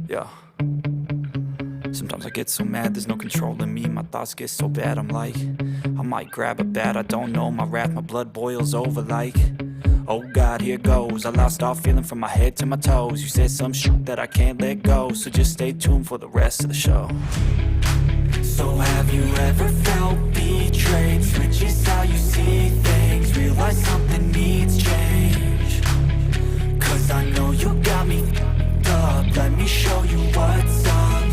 Yeah. Sometimes I get so mad, there's no controlling me. My thoughts get so bad, I'm like, I might grab a bat, I don't know. My wrath, my blood boils over like, oh God, here goes. I lost all feeling from my head to my toes. You said some shit that I can't let go, so just stay tuned for the rest of the show. So have you ever felt betrayed? Switches how you see things, realize something needs change. Cause I know you got me f***ed up, let me show you what's up.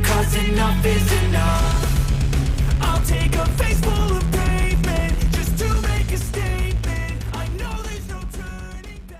Cause enough is enough. I'll take a face full of pavement just to make a statement. I know there's no turning back.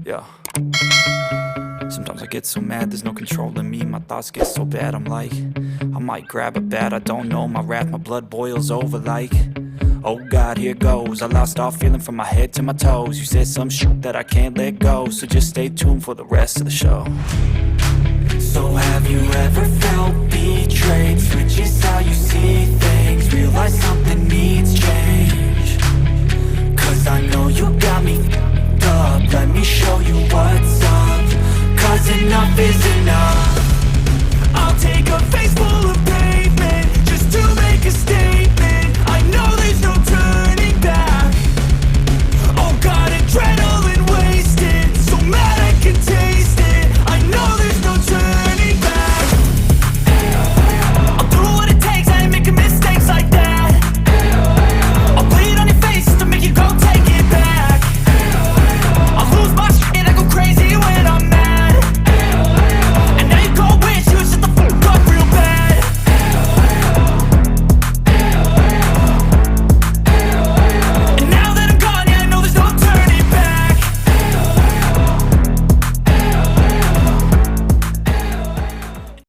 Yeah. Sometimes I get so mad, there's no controlling me. My thoughts get so bad, I'm like, I might grab a bat, I don't know. My wrath, my blood boils over like, oh God, here goes. I lost all feeling from my head to my toes. You said some shit that I can't let go, so just stay tuned for the rest of the show. So have you ever felt betrayed?